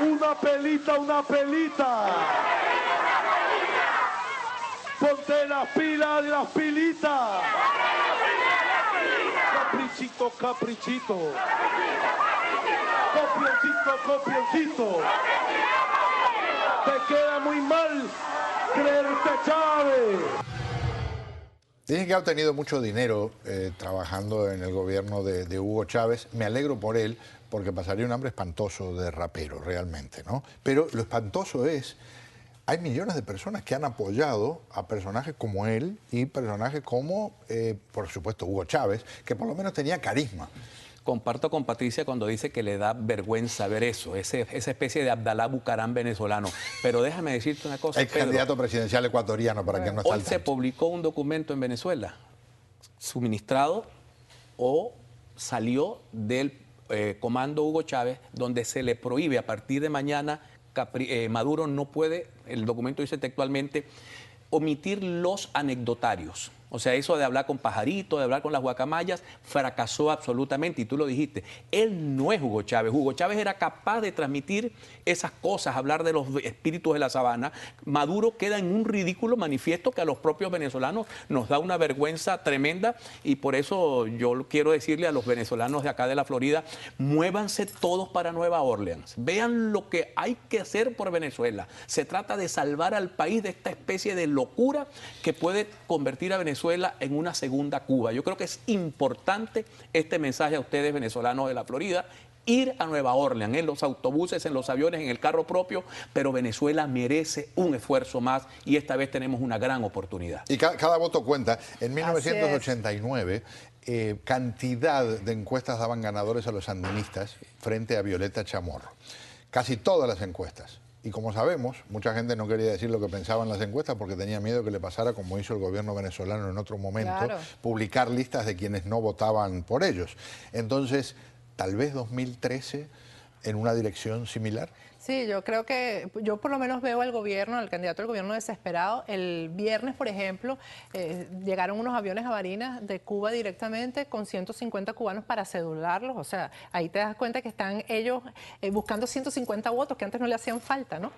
Una pelita, una pelita. Ponte las pilas y las pilitas. Caprichito, caprichito. Copioncito, copioncito. Te queda muy mal creerte Chávez. Dicen que ha obtenido mucho dinero trabajando en el gobierno de Hugo Chávez. Me alegro por él, porque pasaría un hambre espantoso de rapero, realmente, ¿no? Pero lo espantoso es, hay millones de personas que han apoyado a personajes como él y personajes como, por supuesto, Hugo Chávez, que por lo menos tenía carisma. Comparto con Patricia cuando dice que le da vergüenza ver eso, esa especie de Abdalá Bucaram venezolano. Pero déjame decirte una cosa, El candidato presidencial ecuatoriano, para que no hoy se publicó un documento en Venezuela, suministrado o salió del comando Hugo Chávez, donde se le prohíbe a partir de mañana, Maduro no puede, el documento dice textualmente, omitir los anecdotarios. O sea, eso de hablar con pajaritos, de hablar con las guacamayas, fracasó absolutamente. Y tú lo dijiste, él no es Hugo Chávez. Hugo Chávez era capaz de transmitir esas cosas, hablar de los espíritus de la sabana. Maduro queda en un ridículo manifiesto que a los propios venezolanos nos da una vergüenza tremenda. Y por eso yo quiero decirle a los venezolanos de acá de la Florida, muévanse todos para Nueva Orleans. Vean lo que hay que hacer por Venezuela. Se trata de salvar al país de esta especie de locura que puede convertir a Venezuela en una segunda Cuba. Yo creo que es importante este mensaje a ustedes, venezolanos de la Florida, ir a Nueva Orleans, en los autobuses, en los aviones, en el carro propio, pero Venezuela merece un esfuerzo más y esta vez tenemos una gran oportunidad. Y cada voto cuenta. En 1989, cantidad de encuestas daban ganadores a los sandinistas frente a Violeta Chamorro. Casi todas las encuestas. Y como sabemos, mucha gente no quería decir lo que pensaba en las encuestas porque tenía miedo que le pasara como hizo el gobierno venezolano en otro momento, claro, publicar listas de quienes no votaban por ellos. Entonces, tal vez 2013 en una dirección similar. Sí, yo creo que, yo por lo menos veo al gobierno, al candidato del gobierno desesperado. El viernes, por ejemplo, llegaron unos aviones a Barinas de Cuba directamente con 150 cubanos para cedularlos. O sea, ahí te das cuenta que están ellos buscando 150 votos que antes no le hacían falta, ¿no?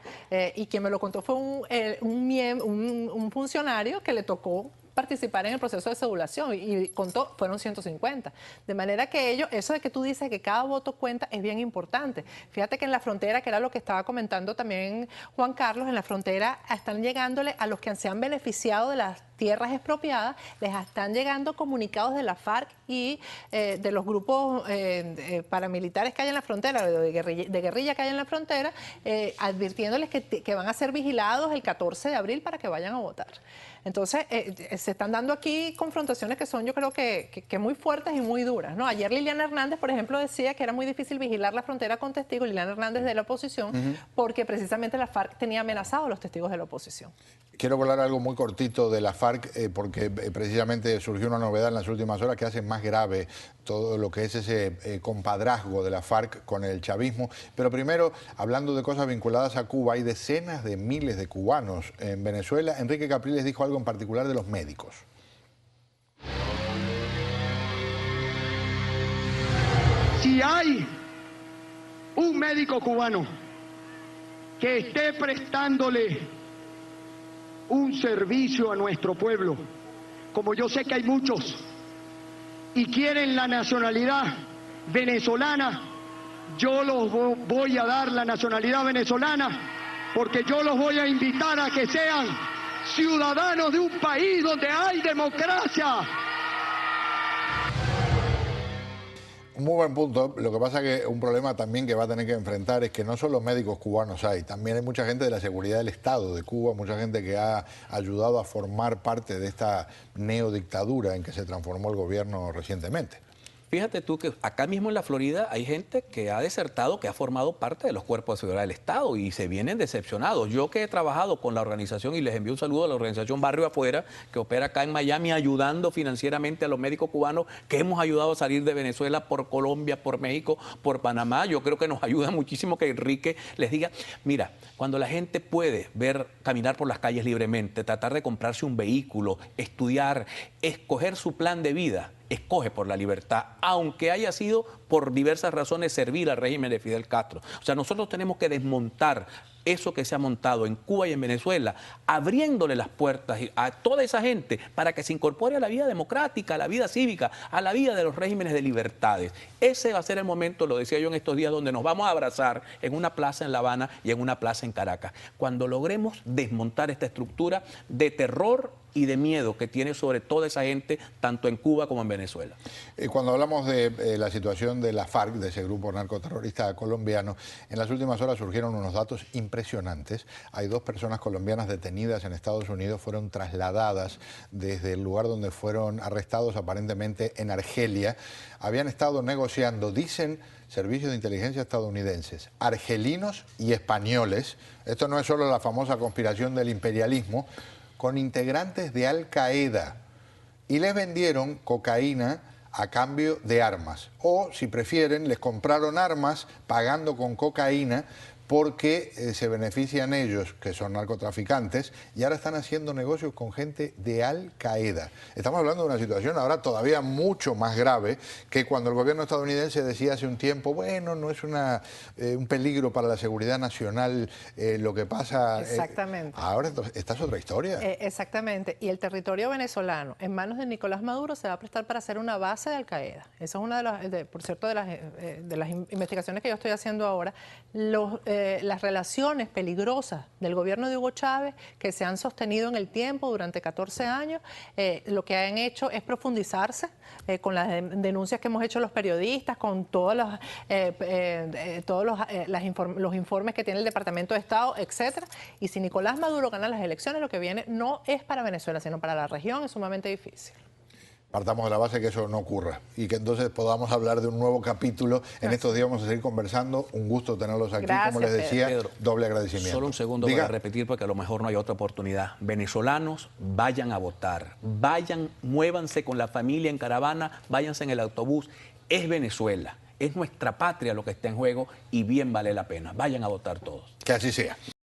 Y quien me lo contó fue un funcionario que le tocó participar en el proceso de cedulación y contó, fueron 150. De manera que ellos, eso de que tú dices que cada voto cuenta es bien importante. Fíjate que en la frontera, que era lo que estaba comentando también Juan Carlos, en la frontera están llegándole a los que se han beneficiado de las tierras expropiadas, les están llegando comunicados de la FARC y de los grupos paramilitares que hay en la frontera, de guerrilla que hay en la frontera, advirtiéndoles que van a ser vigilados el 14 de abril para que vayan a votar. Entonces, se están dando aquí confrontaciones que son, yo creo que muy fuertes y muy duras, ¿no? Ayer Liliana Hernández, por ejemplo, decía que era muy difícil vigilar la frontera con testigos, Liliana Hernández de la oposición, porque precisamente la FARC tenía amenazados a los testigos de la oposición. Quiero hablar algo muy cortito de la FARC, porque precisamente surgió una novedad en las últimas horas que hace más grave todo lo que es ese compadrazgo de la FARC con el chavismo. Pero primero, hablando de cosas vinculadas a Cuba, hay decenas de miles de cubanos en Venezuela. Enrique Capriles dijo algo en particular de los médicos. Si hay un médico cubano que esté prestándole un servicio a nuestro pueblo, como yo sé que hay muchos, y quieren la nacionalidad venezolana, yo los voy a dar la nacionalidad venezolana, porque yo los voy a invitar a que sean ciudadanos de un país donde hay democracia. Un muy buen punto. Lo que pasa es que un problema también que va a tener que enfrentar es que no solo médicos cubanos hay, también hay mucha gente de la seguridad del Estado de Cuba, mucha gente que ha ayudado a formar parte de esta neodictadura en que se transformó el gobierno recientemente. Fíjate tú que acá mismo en la Florida hay gente que ha desertado, que ha formado parte de los cuerpos de seguridad del Estado y se vienen decepcionados. Yo que he trabajado con la organización y les envío un saludo a la organización Barrio Afuera, que opera acá en Miami, ayudando financieramente a los médicos cubanos que hemos ayudado a salir de Venezuela por Colombia, por México, por Panamá. Yo creo que nos ayuda muchísimo que Enrique les diga, mira, cuando la gente puede caminar por las calles libremente, tratar de comprarse un vehículo, estudiar, escoger su plan de vida, escoge por la libertad, aunque haya sido por diversas razones servir al régimen de Fidel Castro. O sea, nosotros tenemos que desmontar eso que se ha montado en Cuba y en Venezuela, abriéndole las puertas a toda esa gente para que se incorpore a la vida democrática, a la vida cívica, a la vida de los regímenes de libertades. Ese va a ser el momento, lo decía yo en estos días, donde nos vamos a abrazar en una plaza en La Habana y en una plaza en Caracas, cuando logremos desmontar esta estructura de terror y de miedo que tiene sobre toda esa gente, tanto en Cuba como en Venezuela. Cuando hablamos de la situación de la FARC, de ese grupo narcoterrorista colombiano, en las últimas horas surgieron unos datos impresionantes. Hay 2 personas colombianas detenidas en Estados Unidos, fueron trasladadas desde el lugar donde fueron arrestados, aparentemente en Argelia. Habían estado negociando, dicen servicios de inteligencia estadounidenses, argelinos y españoles. Esto no es solo la famosa conspiración del imperialismo, con integrantes de Al Qaeda, y les vendieron cocaína a cambio de armas. O, si prefieren, les compraron armas pagando con cocaína porque se benefician ellos, que son narcotraficantes, y ahora están haciendo negocios con gente de Al Qaeda. Estamos hablando de una situación ahora todavía mucho más grave que cuando el gobierno estadounidense decía hace un tiempo, bueno, no es un peligro para la seguridad nacional lo que pasa. Exactamente. Ahora esta es otra historia. Exactamente. Y el territorio venezolano en manos de Nicolás Maduro se va a prestar para hacer una base de Al Qaeda. Esa es una por cierto, de las investigaciones que yo estoy haciendo ahora. Las relaciones peligrosas del gobierno de Hugo Chávez, que se han sostenido en el tiempo durante 14 años, lo que han hecho es profundizarse con las denuncias que hemos hecho los periodistas, con todos los informes que tiene el Departamento de Estado, etcétera. Y si Nicolás Maduro gana las elecciones, lo que viene no es para Venezuela, sino para la región, es sumamente difícil. Partamos de la base que eso no ocurra y que entonces podamos hablar de un nuevo capítulo. En estos días vamos a seguir conversando. Un gusto tenerlos aquí. Gracias, como les decía, Pedro, doble agradecimiento. Solo un segundo para repetir, porque a lo mejor no hay otra oportunidad. Venezolanos, vayan a votar. Vayan, muévanse con la familia en caravana, váyanse en el autobús. Es Venezuela, es nuestra patria lo que está en juego y bien vale la pena. Vayan a votar todos. Que así sea.